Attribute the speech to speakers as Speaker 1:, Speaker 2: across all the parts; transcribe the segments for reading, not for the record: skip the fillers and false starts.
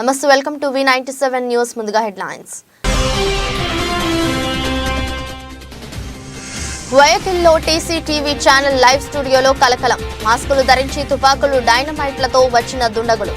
Speaker 1: నమస్తే, welcome to V97 news. ముందుగా headlines. వయకిల్లో టీసీటీవీ channel live స్టూడియోలో కలకలం. మాస్కులు ధరించి తుపాకులు డైనమైట్లతో వచ్చిన దుండగులు.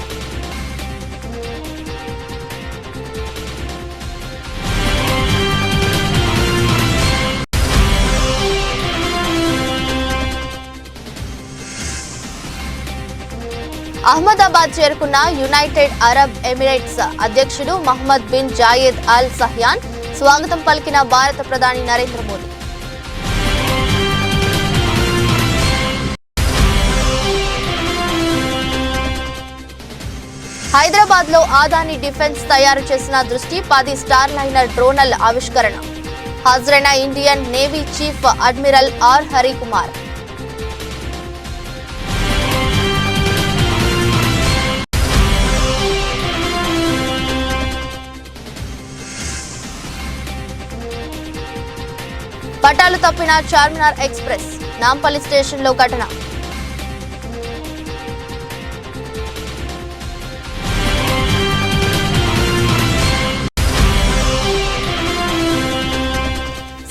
Speaker 1: అహ్మదాబాద్ చేరుకున్న యునైటెడ్ అరబ్ ఎమిరేట్స్ అధ్యక్షుడు Mohamed bin Zayed Al Nahyan స్వాగతం పలికిన భారత ప్రధాని నరేంద్ర మోదీ. హైదరాబాద్ లో ఆదాని డిఫెన్స్ తయారు చేసిన దృష్టి 10 స్టార్ లైనర్ డ్రోనల్ ఆవిష్కరణ. హాజరైన Indian navy chief admiral R Harikumar. పట్టాలు తప్పిన చార్మినార్ ఎక్స్ప్రెస్. నాంపల్లి స్టేషన్లో ఘటన.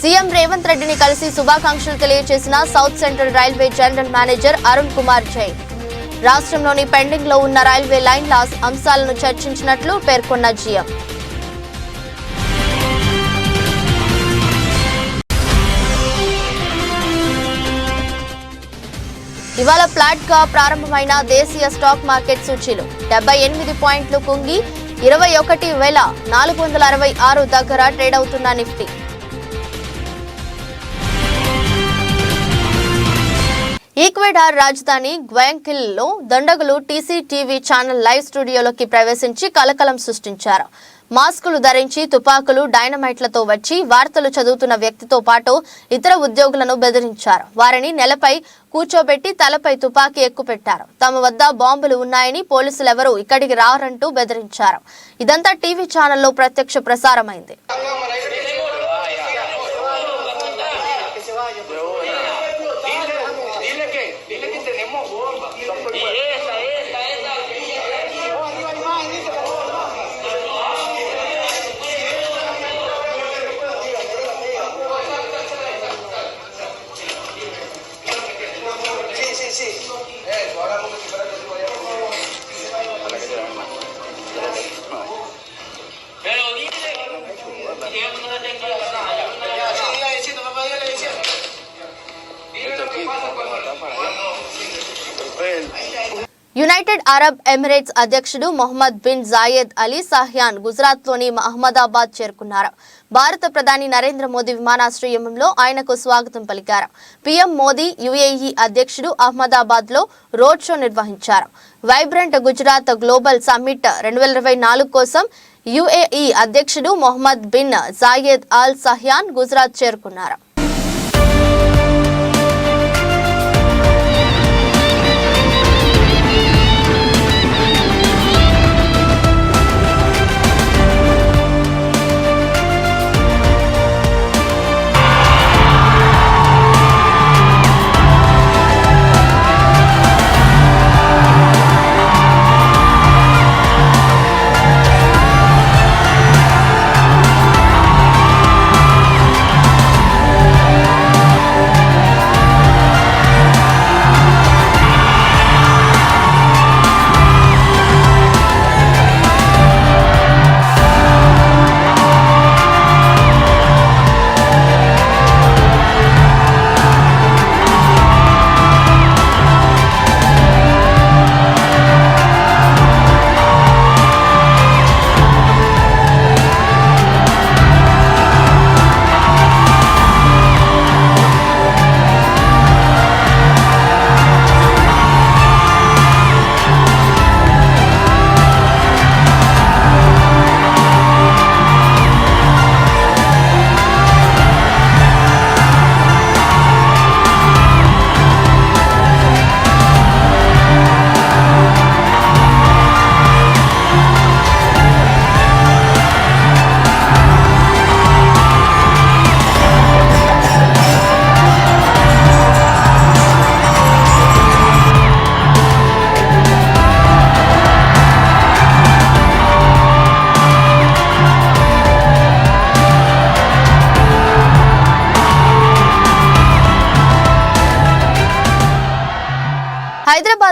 Speaker 1: సీఎం రేవంత్ రెడ్డిని కలిసి శుభాకాంక్షలు తెలియజేసిన south Central Railway General Manager Arun Kumar Jain. రాష్ట్రంలోని పెండింగ్ లో ఉన్న రైల్వే లైన్ల అంశాలను చర్చించినట్లు పేర్కొన్న జీఎం. ఇవాళ ఫ్లాట్ గా ప్రారంభమైన దేశీయ స్టాక్ మార్కెట్ సూచీలు 78 పాయింట్లు కుంగి 21,466 దగ్గర ట్రేడ్ అవుతున్న నిఫ్టీ. ఈక్వెడార్ రాజధాని గ్వాయాక్విల్ లో దండగులు టీసీటీవీ ఛానల్ లైవ్ స్టూడియోలోకి ప్రవేశించి కలకలం సృష్టించారు. మాస్కులు ధరించి తుపాకులు డైనమైట్లతో వచ్చి వార్తలు చదువుతున్న వ్యక్తితో పాటు ఇతర ఉద్యోగులను బెదిరించారు. వారిని నేలపై కూర్చోబెట్టి తలపై తుపాకీ ఎక్కుపెట్టారు. తమ వద్ద బాంబులు ఉన్నాయని, పోలీసులెవరూ ఇక్కడికి రారంటూ బెదిరించారు. ఇదంతా టీవీ ఛానల్లో ప్రత్యక్ష ప్రసారమైంది. యునైటెడ్ అరబ్ ఎమిరేట్స్ అధ్యక్షుడు Mohammed bin Zayed Al Nahyan గుజరాత్లోని అహ్మదాబాద్ చేరుకున్నారు. భారత ప్రధాని నరేంద్ర మోదీ విమానాశ్రయంలో ఆయనకు స్వాగతం పలికారు. పీఎం మోదీ యుఏఈ అధ్యక్షుడు అహ్మదాబాద్ లో రోడ్ షో నిర్వహించారు. వైబ్రెంట్ గుజరాత్ గ్లోబల్ సమ్మిట్ 2024 కోసం యుఏఈ అధ్యక్షుడు Mohammed bin Zayed Al Nahyan Gujarat చేరుకున్నారు.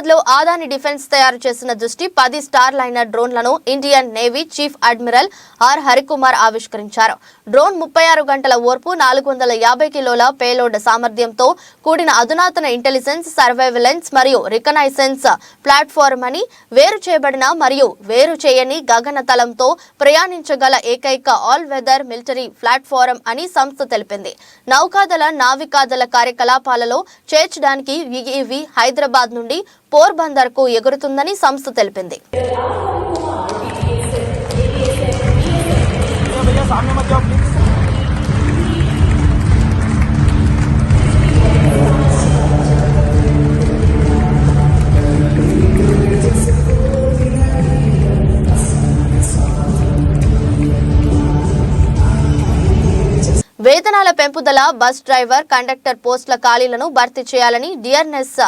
Speaker 1: హైదరాబాద్ లో ఆదాని డిఫెన్స్ తయారు చేసిన దృష్టి 10 స్టార్ లైనర్ డ్రోన్లను Indian navy chief admiral R Harikumar ఆవిష్కరించారు. డ్రోన్ 36 గంటల ఓర్పు 450 కిలోల పేలోడ్ సామర్థ్యంతో కూడిన అధునాతన ఇంటెలిజెన్స్, సర్వైలెన్స్ మరియు రికనైసెన్స్ ప్లాట్ఫామ్ అని, వేరు చేయబడిన మరియు వేరు చేయని గగనతలంతో ప్రయాణించగల ఏకైక ఆల్ వెదర్ మిలిటరీ ప్లాట్ఫారం అని సంస్థ తెలిపింది. నౌకాదళ, నావికాదళ కార్యకలాపాలలో చేర్చడానికి ఇవి హైదరాబాద్ నుండి పోర్బందర్ కు ఎగురుతుందని సంస్థ తెలిపింది. వేతనాల పెంపుదల, బస్ డ్రైవర్, కండక్టర్ పోస్టుల ఖాళీలను భర్తీ చేయాలని, డిఆర్ఎస్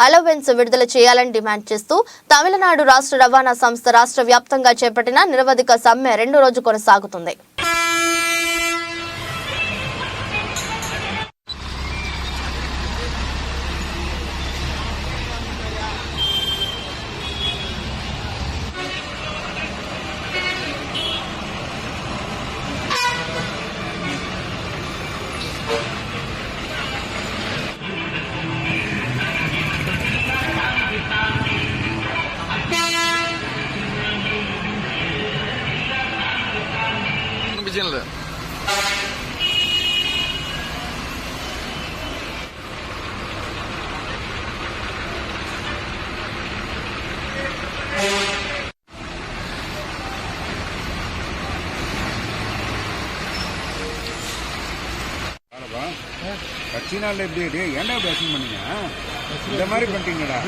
Speaker 1: అలవెన్స్ విడుదల చేయాలని డిమాండ్ చేస్తూ తమిళనాడు రాష్ట్ర రవాణా సంస్థ రాష్ట్ర వ్యాప్తంగా చేపట్టిన నిరవధిక సమ్మె 2వ రోజు కొనసాగుతుంది.
Speaker 2: கட்சினால எப்படி ஏன்டா பேசிங் பண்ணீங்க? இந்த மாதிரி பண்ணிட்டீங்கடா.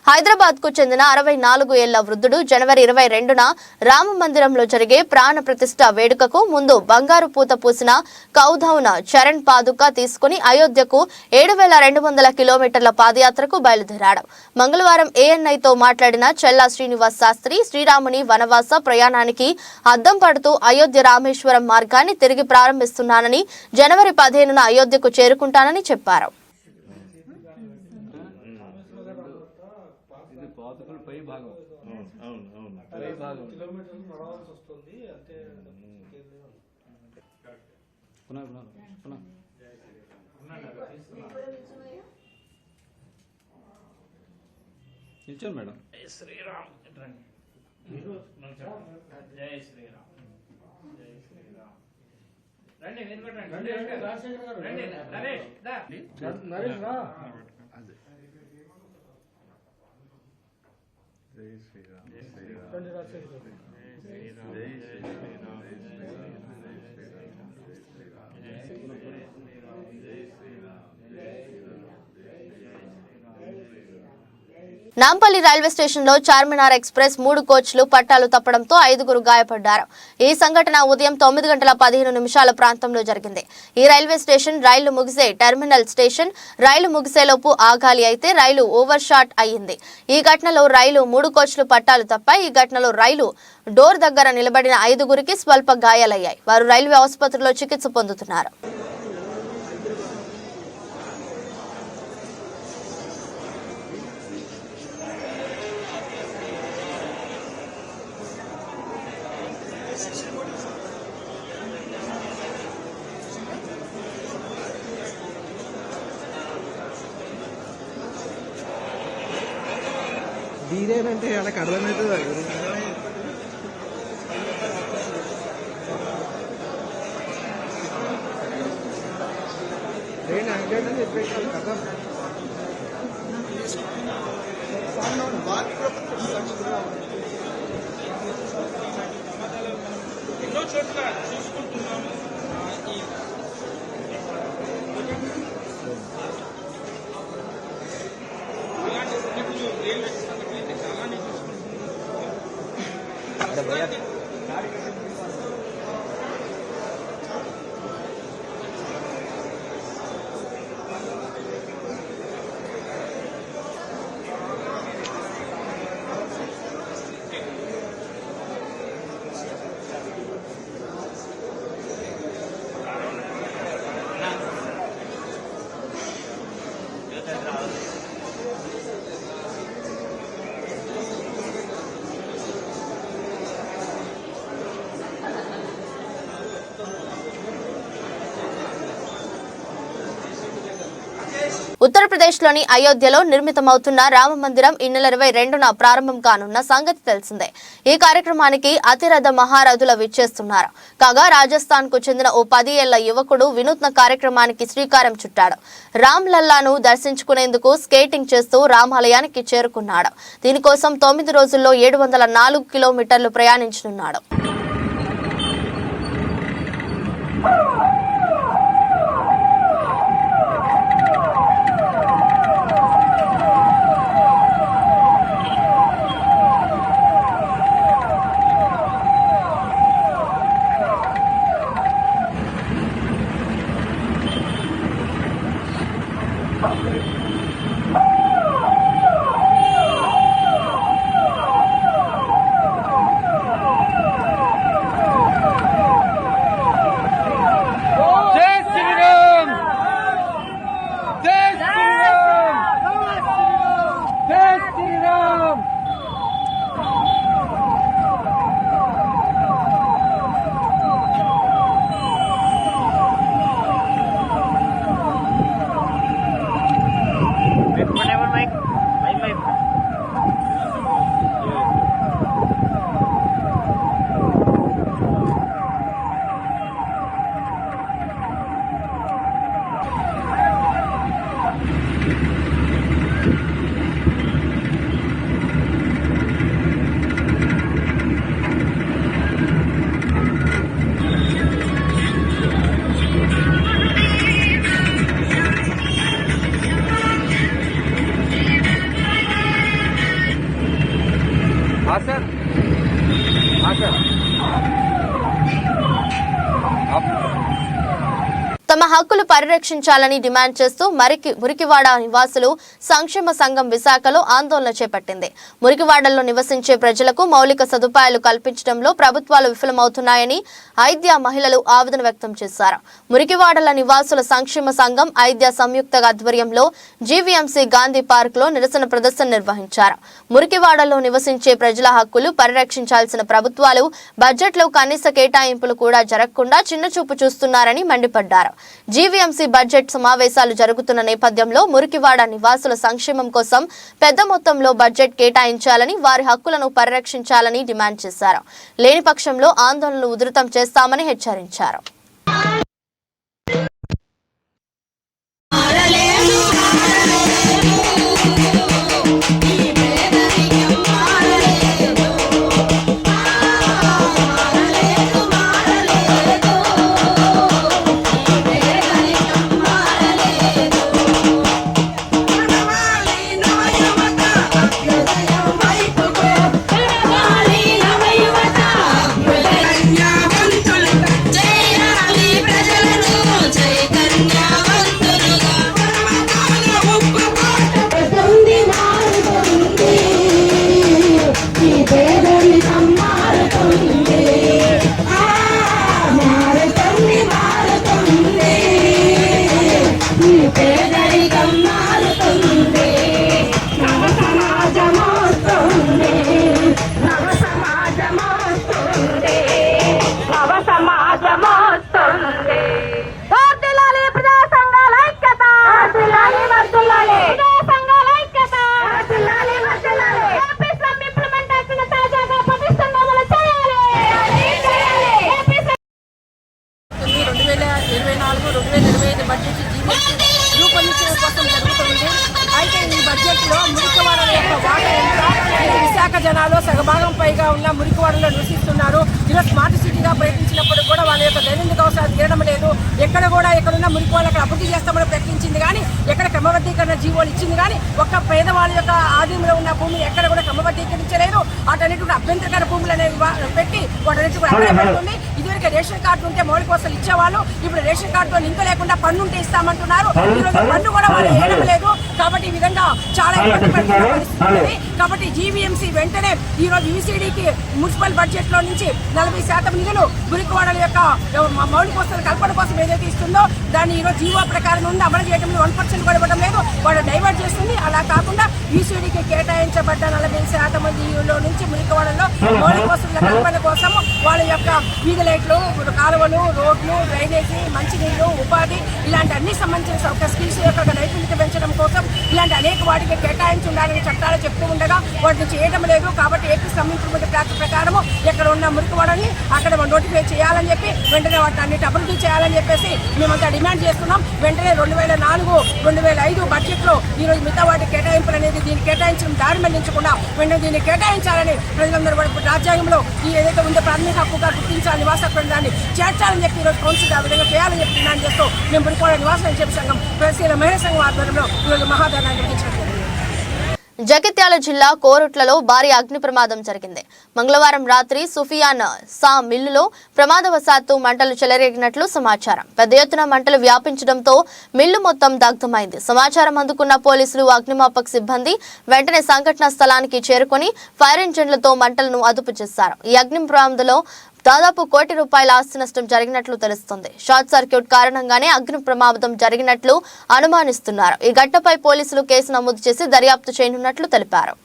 Speaker 1: హైదరాబాద్ కు చెందిన 64 ఏళ్ల వృద్ధుడు జనవరి 22న రామ మందిరంలో జరిగే ప్రాణ ప్రతిష్ఠ వేడుకకు ముందు బంగారు పూత పూసిన కౌధౌన చరణ్ పాదుక తీసుకుని అయోధ్యకు 7200 కిలోమీటర్ల పాదయాత్రకు బయలుదేరాడు. మంగళవారం ఏఎన్ఐతో మాట్లాడిన చెల్లా శ్రీనివాస్ శాస్త్రి శ్రీరాముని వనవాస ప్రయాణానికి అద్దం పడుతూ అయోధ్య రామేశ్వరం మార్గాన్ని తిరిగి ప్రారంభిస్తున్నానని, జనవరి 15న అయోధ్యకు చేరుకుంటానని చెప్పారు.
Speaker 3: నిల్చోండి మేడం.
Speaker 4: జై శ్రీరామ్. జై శ్రీరామ్. జై శ్రీరామ్. రండి రండి నరేష్ దా. నరేష్ రా. జై శ్రీరామ్. జై శ్రీరామ్. జై శ్రీరామ్. జై శ్రీరామ్.
Speaker 1: నాంపల్లి రైల్వే స్టేషన్ లో చార్మినార్ ఎక్స్ప్రెస్ 3 కోచ్లు పట్టాలు తప్పడంతో 5గురు గాయపడ్డారు. ఈ సంఘటన ఉదయం 9:15 ప్రాంతంలో జరిగింది. ఈ రైల్వే స్టేషన్ రైలు ముగిసే టెర్మినల్ స్టేషన్. రైలు ముగిసేలోపు ఆగాలి అయితే రైలు ఓవర్ షాట్ అయ్యింది. ఈ ఘటనలో రైలు 3 కోచ్లు పట్టాలు తప్పాయి. ఈ ఘటనలో రైలు డోర్ దగ్గర నిలబడిన 5గురికి స్వల్ప గాయాలయ్యాయి. వారు రైల్వే ఆసుపత్రిలో చికిత్స పొందుతున్నారు.
Speaker 5: దీనేనంటే వాళ్ళకి అర్థమవుతుంది. నేను అంటే చెప్పేసాను కదా.
Speaker 4: ఎన్నో చోట్ల చూసుకుంటున్నాము. అలాంటి సంఘటనలు రైల్వే సంఘటనలు అయితే చాలానే చూసుకుంటున్నాము.
Speaker 1: ఉత్తరప్రదేశ్లోని అయోధ్యలో నిర్మితమవుతున్న రామ మందిరం ఈ నెల 22న ప్రారంభం కానున్న సంగతి తెలిసిందే. ఈ కార్యక్రమానికి అతిరథ మహారథులు విచ్చేస్తున్నారు. కాగా రాజస్థాన్ కు చెందిన ఓ 10 ఏళ్ల యువకుడు వినూత్న కార్యక్రమానికి శ్రీకారం చుట్టాడు. రామ్ లల్లాను దర్శించుకునేందుకు స్కేటింగ్ చేస్తూ రామాలయానికి చేరుకున్నాడు. దీనికోసం 9 రోజుల్లో 704 కిలోమీటర్లు ప్రయాణించనున్నాడు. తమ హక్కులు పరిరక్షించాలని డిమాండ్ చేస్తూ మురికివాడ నివాసులు సంక్షేమ సంఘం విశాఖలో ఆందోళన చేపట్టింది. మురికివాడల్లో నివసించే ప్రజలకు మౌలిక సదుపాయాలు కల్పించడంలో ప్రభుత్వాలు విఫలమవుతున్నాయని ఐద్య మహిళలు ఆవేదన వ్యక్తం చేశారు. మురికివాడల నివాసుల సంక్షేమ సంఘం ఐద్య సంయుక్త ఆధ్వర్యంలో జీవీఎంసీ గాంధీ పార్క్ లో నిరసన ప్రదర్శన నిర్వహించారు. మురికివాడల్లో నివసించే ప్రజల హక్కులు పరిరక్షించాల్సిన ప్రభుత్వాలు బడ్జెట్లో కనీస కేటాయింపులు కూడా జరగకుండా చిన్నచూపు చూస్తున్నారని మండిపడ్డారు. జీవీఎంసీ బడ్జెట్ సమావేశాలు జరుగుతున్న నేపథ్యంలో మురికివాడ నివాసుల సంక్షేమం కోసం పెద్ద మొత్తంలో బడ్జెట్ కేటాయించాలని, వారి హక్కులను పరిరక్షించాలని డిమాండ్ చేశారు. లేని పక్షంలో ఆందోళనలు ఉధృతం చేస్తామని హెచ్చరించారు.
Speaker 6: జనాలు సగభాగం పైగా ఉన్న మురికివాడలో నివసిస్తున్నారు. ఈరోజు స్మార్ట్ సిటీగా ప్రయత్నించినప్పుడు కూడా వాళ్ళ యొక్క దైనందిక అవసరాలు తీరడం లేదు. ఎక్కడ కూడా ఎక్కడున్న మురికివాళ్ళు అక్కడ అభివృద్ధి చేస్తామని ప్రకటించింది కానీ ఎక్కడ క్రమబద్ధీకరణ జీవోలు ఇచ్చింది కానీ ఒక్క పేదవాళ్ళ యొక్క ఆధీనంలో ఉన్న భూమిని ఎక్కడ కూడా క్రమబద్ధీకరించలేదు. వాటన్నిటి కూడా అభ్యంతరకర భూములు అనేవి పెట్టి వాటన్నిటి కూడా అక్కడ పెడుతుంది. ఇదివరకు ఇదివరకు రేషన్ కార్డు ఉంటే మౌలిక వసతులు ఇచ్చేవాళ్ళు, ఇప్పుడు రేషన్ కార్డుతో లింక్ లేకుండా పన్ను ఉంటే ఇస్తామంటున్నారు. ఈరోజు పన్ను కూడా వాళ్ళు వేయడం లేదు. కాబట్టి ఈ విధంగా చాలా ఇబ్బంది పడుతున్న పరిస్థితి ఉంది. కాబట్టి జీవీఎంసీ వెంటనే ఈరోజు యూసీడీకి మున్సిపల్ బడ్జెట్ లో నుంచి 40% నిధులు గురికవాడల యొక్క మౌలిక వసతుల కల్పన కోసం ఏదైతే ఇస్తుందో దాన్ని ఈరోజు జీవో ప్రకారం ఉంది అమలు చేయడంలో 1% కూడా ఇవ్వడం లేదు. వాళ్ళు డైవర్ట్ చేస్తుంది. అలా కాకుండా యూసీడీకి కేటాయించబడ్డ 40% నుంచి మురికవాడలో మౌలిక వసతుల కల్పన కోసం వాళ్ళ యొక్క వీధి లైట్లు, కాలువలు, రోడ్లు, డ్రైనేజీ, మంచినీళ్లు, ఉపాధి ఇలాంటి అన్ని సంబంధించిన ఒక స్కిల్స్ యొక్క నైపుణ్యత పెంచడం కోసం ఇలాంటి అనేక వాటికి కేటాయించి ఉండాలని చట్టాలు చెప్తూ ఉండగా వాటిని చేయడం లేదు. కాబట్టి ఏపీ సంబంధించిన ప్రాంత ప్రకారం ఎక్కడ ఉన్న మురికివాడని అక్కడ నోటిఫై చేయాలని చెప్పి వెంటనే వాటిని అన్నిటి అభివృద్ధి చేయాలని చెప్పేసి మేమంతా డిమాండ్ చేస్తున్నాం. వెంటనే 2004, 2005 బడ్జెట్లో ఈరోజు మిగతా వాటి కేటాయింపులు అనేది దీన్ని కేటాయించడం దారి మళ్లించకుండా వెంటనే దీన్ని కేటాయించాలని ప్రజలందరూ కూడా రాజ్యాంగంలో ఈ ఏదైతే ఉందో ప్రాథమిక హక్కుగా గుర్తించాలి, నివాస హక్కు దాన్ని చేర్చాలని చెప్పి ఈరోజు కౌన్సిల్ ఆ విధంగా చేయాలని చెప్పి డిమాండ్ చేస్తూ మేము మురికివాడ నివాస చెప్పి సంఘం ప్రజల మహిళా సంఘం ఆధ్వర్యంలో ఈరోజు మహాధర్నా నిర్వహించడం జరిగింది.
Speaker 1: జగిత్యాల జిల్లా కోరుట్లలో భారీ అగ్ని ప్రమాదం జరిగింది. మంగళవారం రాత్రి సుఫియాన్ సా మిల్లులో ప్రమాదవశాత్తు మంటలు చెలరేగినట్లు సమాచారం. పెద్ద ఎత్తున మంటలు వ్యాపించడంతో మిల్లు మొత్తం దగ్ధమైంది. సమాచారం అందుకున్న పోలీసులు, అగ్నిమాపక సిబ్బంది వెంటనే సంఘటనా స్థలానికి చేరుకుని ఫైర్ ఇంజిన్లతో మంటలను అదుపు చేశారు. ఈ అగ్ని ప్రమాదంలో దాదాపు ₹1 కోటి ఆస్తి నష్టం జరిగినట్లు తెలుస్తోంది. షార్ట్ సర్క్యూట్ కారణంగానే అగ్ని ప్రమాదం జరిగినట్లు అనుమానిస్తున్నారు. ఈ ఘటనపై పోలీసులు కేసు నమోదు చేసి దర్యాప్తు చేయనున్నట్లు తెలిపారు.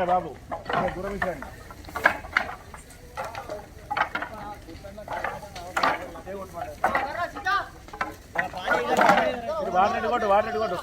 Speaker 2: బాబు దూరం ఇచ్చారండి. వాడినట్టు కొట్టు.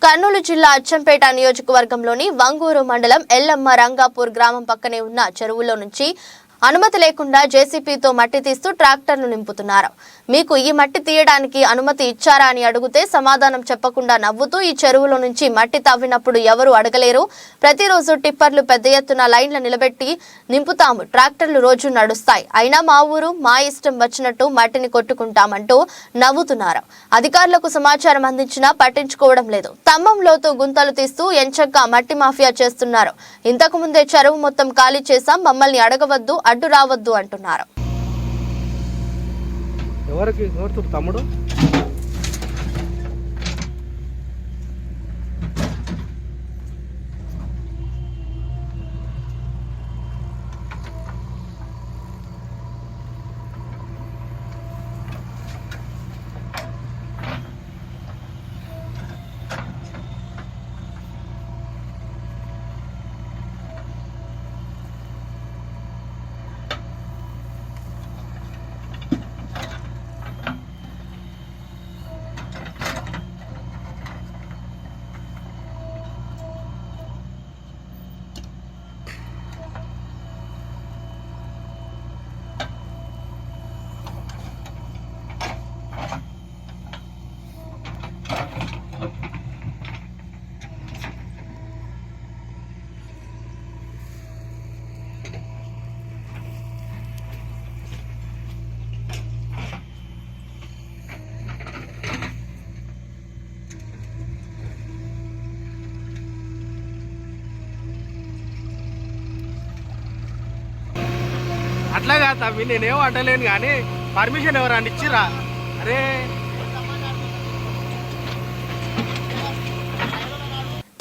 Speaker 1: కర్నూలు జిల్లా అచ్చంపేట నియోజకవర్గంలోని వంగూరు మండలం ఎల్లమ్మ రంగాపూర్ గ్రామం పక్కనే ఉన్న చెరువులో నుంచి అనుమతి లేకుండా జేసీపీతో మట్టి తీస్తూ ట్రాక్టర్లు నింపుతున్నారు. మీకు ఈ మట్టి తీయడానికి అనుమతి ఇచ్చారా అని అడిగితే సమాధానం చెప్పకుండా నవ్వుతూ ఈ చెరువులో నుంచి మట్టి తవ్వినప్పుడు ఎవరు అడగలేరు. ప్రతిరోజు టిప్పర్లు పెద్ద ఎత్తున లైన్ల నిలబెట్టి నింపుతాము. ట్రాక్టర్లు రోజు నడుస్తాయి. అయినా మా ఊరు మా ఇష్టం వచ్చినట్టు మట్టిని కొట్టుకుంటామంటూ నవ్వుతున్నారు. అధికారులకు సమాచారం అందించినా పట్టించుకోవడం లేదు. స్తంభంలోతు గుంతలు తీస్తూ ఎంచక్కా మట్టి మాఫియా చేస్తున్నారు. ఇంతకు ముందే చెరువు మొత్తం ఖాళీ చేశాం, మమ్మల్ని అడగవద్దు, అడ్డు రావద్దు అంటున్నారు.
Speaker 5: ఎవరికి తమ్ముడు అట్లా కాదు తమ్మి, నేనేం అంటలేను కానీ పర్మిషన్ ఎవరన్నా ఇచ్చిరా? అరే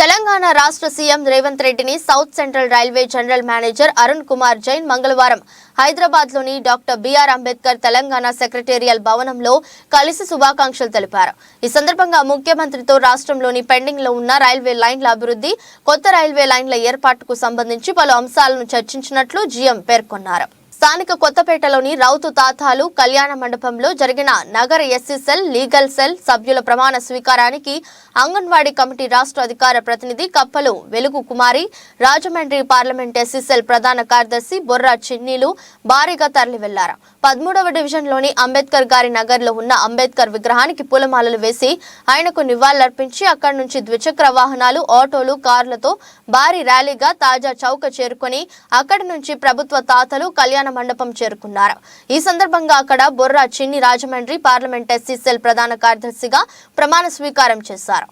Speaker 1: తెలంగాణ రాష్ట్ర సీఎం రేవంత్ రెడ్డిని South Central Railway General Manager Arun Kumar Jain మంగళవారం హైదరాబాద్లోని doctor BR Ambedkar Telangana secretariat భవనంలో కలిసి శుభాకాంక్షలు తెలిపారు. ఈ సందర్భంగా ముఖ్యమంత్రితో రాష్ట్రంలోని పెండింగ్ లో ఉన్న రైల్వే లైన్ల అభివృద్ధి, కొత్త రైల్వే లైన్ల ఏర్పాటుకు సంబంధించి పలు అంశాలను చర్చించినట్లు జీఎం పేర్కొన్నారు. స్థానిక కొత్తపేటలోని రౌతు తాతాలు కళ్యాణ మండపంలో జరిగిన నగర ఎస్సీ సెల్, లీగల్ సెల్ సభ్యుల ప్రమాణ స్వీకారానికి అంగన్వాడీ కమిటీ రాష్ట్ర అధికార ప్రతినిధి కప్పలు వెలుగు కుమారి, రాజమండ్రి పార్లమెంట్ ఎస్సీ సెల్ ప్రధాన కార్యదర్శి బొర్రా చిన్నీలు భారీగా తరలి వెళ్లారు. 13వ డివిజన్లోని అంబేద్కర్ గారి నగర్లో ఉన్న అంబేద్కర్ విగ్రహానికి పూలమాలలు వేసి ఆయనకు నివాళులర్పించి అక్కడి నుంచి ద్విచక్ర వాహనాలు, ఆటోలు, కార్లతో భారీ ర్యాలీగా తాజా చౌక చేరుకుని అక్కడి నుంచి ప్రభుత్వ తాతలు కళ్యాణ మండపం చేరుకున్నారు. ఈ సందర్భంగా అక్కడ బొర్రా చిన్ని రాజమండ్రి పార్లమెంట్ ఎస్సీ సెల్ ప్రధాన కార్యదర్శిగా ప్రమాణ స్వీకారం చేశారు.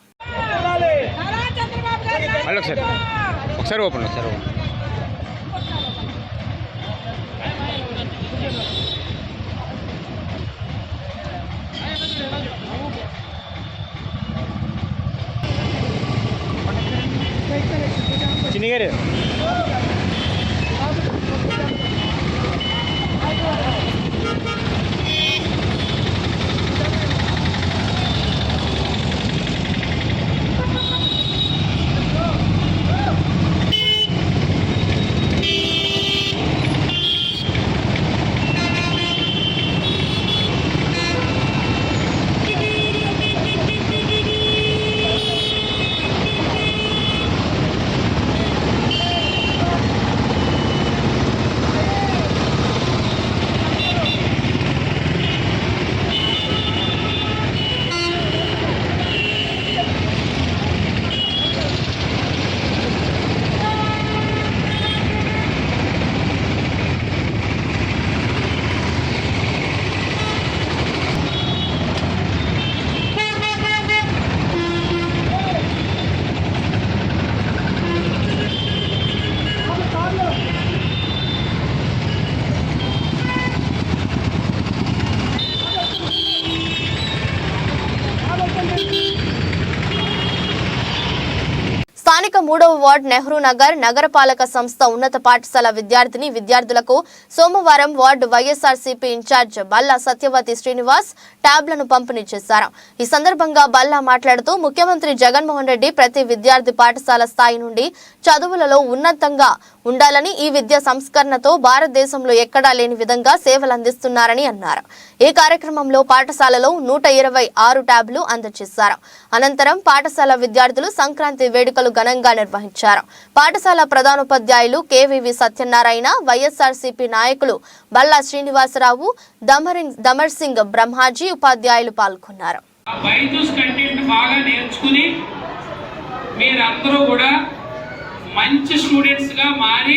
Speaker 1: స్థానిక 3వ వార్డు నెహ్రూ నగర్ నగరపాలక సంస్థ ఉన్నత పాఠశాల విద్యార్థులకు సోమవారం వార్డు వైఎస్ఆర్సీపీ ఇన్ఛార్జ్ బల్లా సత్యవతి శ్రీనివాస్ ట్యాబ్లను పంపిణీ చేశారు. ఈ సందర్భంగా బల్లా మాట్లాడుతూ ముఖ్యమంత్రి జగన్మోహన్ రెడ్డి ప్రతి విద్యార్థి పాఠశాల స్థాయి నుండి చదువులలో ఉన్నతంగా ఉండాలని, ఈ విద్యా సంస్కరణతో భారతదేశంలో ఎక్కడా లేని విధంగా సేవలు అందిస్తున్నారని అన్నారు. ఈ కార్యక్రమంలో పాఠశాలలో 126 ట్యాబ్లు అందజేశారు. అనంతరం పాఠశాల విద్యార్థులు సంక్రాంతి వేడుకలు ఘనంగా నిర్వహించారు. పాఠశాల ప్రధానోపాధ్యాయులు కేవీవి సత్యనారాయణ, వైఎస్ఆర్సీపీ నాయకులు బల్లా శ్రీనివాసరావు, దమర్ సింగ్ బ్రహ్మాజీ ఉపాధ్యాయులు పాల్గొన్నారు.
Speaker 7: మంచి స్టూడెంట్స్ గా మారి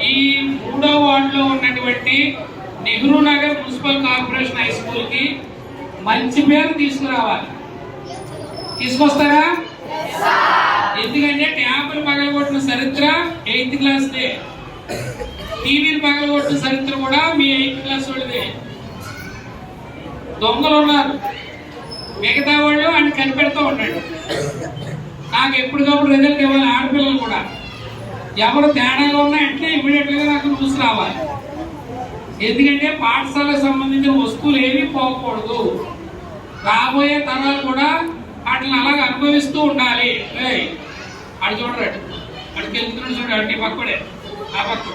Speaker 7: ఈ 3వ వార్డులో ఉన్నటువంటి Nehru Nagar municipal corporation high school కి మంచి పేరు తీసుకురావాలి. తీసుకొస్తారా? ఎందుకంటే ట్యాబ్లు పగలగొట్టిన చరిత్ర 8th క్లాస్దే, టీవీలు పగలగొట్టిన చరిత్ర కూడా మీ 8th క్లాస్ వాళ్ళదే. దొంగలు ఉన్నారు, మిగతా వాళ్ళు ఆయన కనిపెడుతూ ఉన్నాడు. నాకు ఎప్పటికప్పుడు రిజల్ట్ ఇవ్వాలి. ఆడపిల్లలు కూడా ఎవరు తేడాగా ఉన్నా అంటే ఇమీడియట్ గా నాకు న్యూస్ రావాలి. ఎందుకంటే పాఠశాలకు సంబంధించిన వస్తువులు ఏమీ పోకూడదు. రాబోయే తరాలు కూడా వాటిని అలాగే అనుభవిస్తూ ఉండాలి. అటు చూడరు, అటుకి వెళ్తున్నాడు చూడ, అటు పక్కడే ఆ పక్క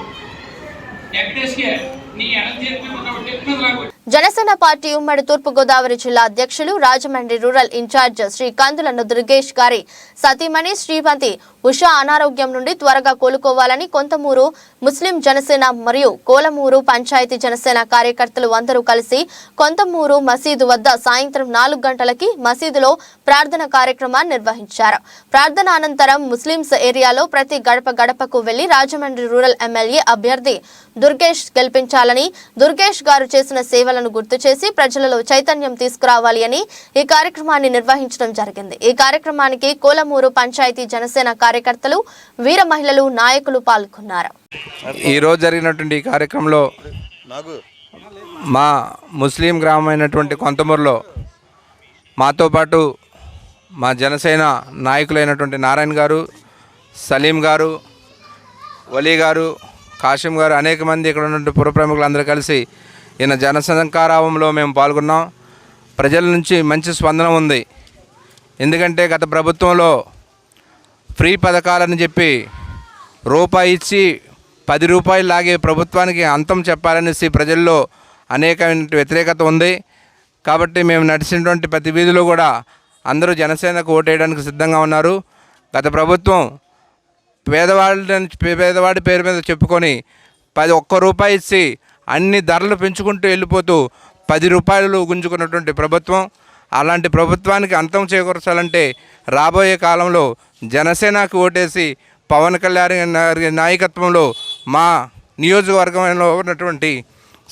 Speaker 7: వెంకటేష్కే నీ ఎలా చేరుకుని
Speaker 1: జనసేన పార్టీ ఉమ్మడి తూర్పుగోదావరి జిల్లా అధ్యక్షులు, రాజమండ్రి రూరల్ ఇన్ఛార్జ్ శ్రీ కందులను దుర్గేష్ గారి సతీమణి శ్రీమతి ఉషా అనారోగ్యం నుండి త్వరగా కోలుకోవాలని కొంతమూరు ముస్లిం జనసేన మరియు కోలమూరు పంచాయతీ జనసేన కార్యకర్తలు అందరూ కలిసి కొంతమూరు మసీదు వద్ద సాయంత్రం 4 గంటలకి మసీదులో ప్రార్థన కార్యక్రమాన్ని నిర్వహించారు. ప్రార్థన అనంతరం ముస్లింస్ ఏరియాలో ప్రతి గడప గడపకు వెళ్లి రాజమండ్రి రూరల్ ఎమ్మెల్యే అభ్యర్థి దుర్గేష్ గెలిపించాలని, దుర్గేష్ గారు చేసిన సేవలను గుర్తు చేసి ప్రజలలో చైతన్యం తీసుకురావాలి అని ఈ కార్యక్రమాన్ని నిర్వహించడం జరిగింది. ఈ కార్యక్రమానికి కోలమూరు పంచాయతీ జనసేన కార్యకర్తలు, వీర మహిళలు, నాయకులు పాల్గొన్నారు.
Speaker 8: ఈరోజు జరిగినటువంటి ఈ కార్యక్రమంలో మా ముస్లిం గ్రామం అయినటువంటి కొంతమూరులో మాతో పాటు మా జనసేన నాయకులైనటువంటి నారాయణ గారు, సలీం గారు, వలీ గారు, కాశీం గారు, అనేక మంది ఇక్కడ ఉన్నటువంటి పుర ప్రముఖులందరూ కలిసి ఈయన జనసంకారావంలో మేము పాల్గొన్నాం. ప్రజల నుంచి మంచి స్పందన ఉంది. ఎందుకంటే గత ప్రభుత్వంలో ఫ్రీ పథకాలని చెప్పి రూపాయి ఇచ్చి 10 రూపాయలు లాగే ప్రభుత్వానికి అంతం చెప్పాలనేసి ప్రజల్లో అనేకమైన వ్యతిరేకత ఉంది. కాబట్టి మేము నడిచినటువంటి ప్రతి వీధిలో కూడా అందరూ జనసేనకు ఓటేయడానికి సిద్ధంగా ఉన్నారు. గత ప్రభుత్వం పేదవాడి పేరు మీద చెప్పుకొని 1 రూపాయి ఇచ్చి అన్ని ధరలు పెంచుకుంటూ వెళ్ళిపోతూ 10 రూపాయలు గుంజుకున్నటువంటి ప్రభుత్వం. అలాంటి ప్రభుత్వానికి అంతం చేకూర్చాలంటే రాబోయే కాలంలో జనసేనకు ఓటేసి పవన్ కళ్యాణ్ గారి నాయకత్వంలో మా నియోజకవర్గంలో ఉన్నటువంటి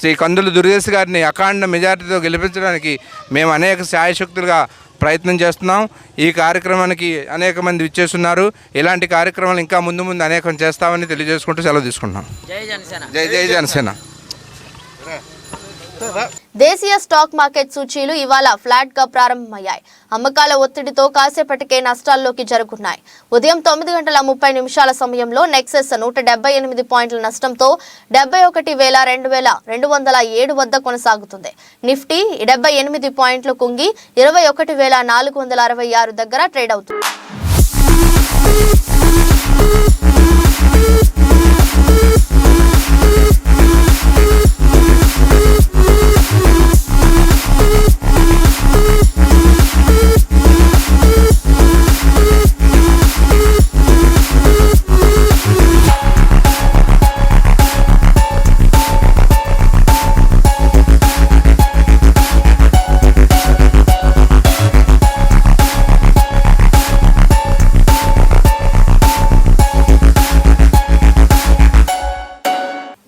Speaker 8: శ్రీ కందుల దుర్గేష్ గారిని అఖండ మెజారిటీతో గెలిపించడానికి మేము అనేక శాయశక్తులుగా ప్రయత్నం చేస్తున్నాం. ఈ కార్యక్రమానికి అనేక మంది విచ్చేస్తున్నారు. ఇలాంటి కార్యక్రమాలు ఇంకా ముందు అనేకం చేస్తామని తెలియజేసుకుంటూ సెలవు తీసుకుంటున్నాం. జై జై జనసేన.
Speaker 1: దేశీయ స్టాక్ మార్కెట్ సూచీలు ఇవాళ ఫ్లాట్ గా ప్రారంభమయ్యాయి. అమ్మకాల ఒత్తిడితో కాసేపటికే నష్టాల్లోకి జరుగుతున్నాయి. ఉదయం 9:30 సమయంలో నెక్సెస్ 178 పాయింట్ల నష్టంతో 71,207 వద్ద కొనసాగుతుంది. నిఫ్టీ 78 పాయింట్లు కుంగి 21,466 దగ్గర ట్రేడ్ అవుతుంది.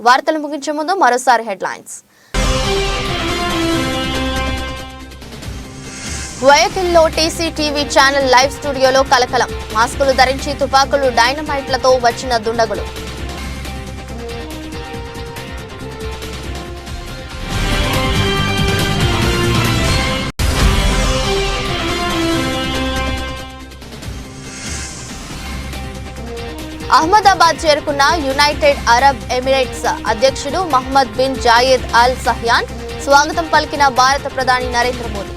Speaker 1: వార్తలు ముగించే ముందు మరోసారి హెడ్లైన్స్. వయకిల్లో టీసీటీవీ ఛానల్ లైవ్ స్టూడియోలో కలకలం. మాస్కులు ధరించి తుపాకులు, డైనమైట్లతో వచ్చిన దుండగులు. అహ్మదాబాద్ చేరుకున్న యునైటెడ్ అరబ్ ఎమిరేట్స్ అధ్యక్షుడు Mohamed bin Zayed Al Nahyan స్వాగతం పలికిన భారత ప్రధాని నరేంద్ర మోదీ.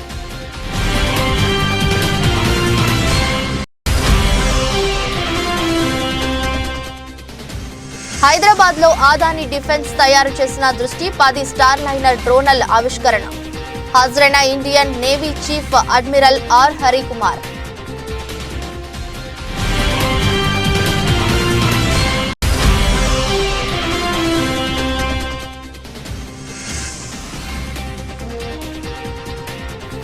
Speaker 1: హైదరాబాద్ లో ఆదాని డిఫెన్స్ తయారు చేసిన దృష్టి 10 స్టార్ లైనర్ డ్రోనల్ ఆవిష్కరణ. హాజరైన Indian navy chief admiral R Harikumar.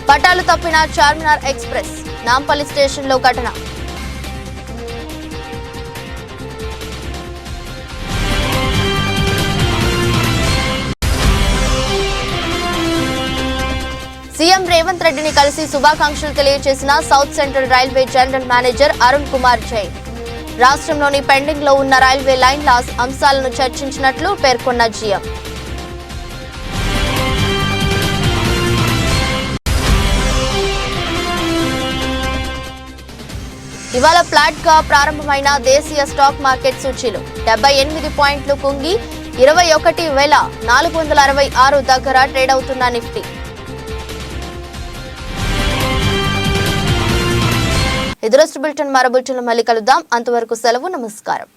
Speaker 1: పట్టాలు తప్పిన చార్మినార్ ఎక్స్ప్రెస్. నాంపల్లి స్టేషన్లో ఘటన. సీఎం రేవంత్ రెడ్డిని కలిసి శుభాకాంక్షలు తెలియజేసిన south Central Railway General Manager Arun Kumar Jain. రాష్ట్రంలోని పెండింగ్ లో ఉన్న రైల్వే లైన్ల అంశాలను చర్చించినట్లు పేర్కొన్న జీఎం. ఇవాళ ఫ్లాట్ గా ప్రారంభమైన దేశీయ స్టాక్ మార్కెట్ సూచీలు 78 పాయింట్లు కుంగి 21,466 దగ్గర ట్రేడ్ అవుతున్న నిఫ్టీ. ఎదురొస్తు బులెటిన్ మరో బులెటిన్లో మళ్ళీ కలుద్దాం. అంతవరకు సెలవు. నమస్కారం.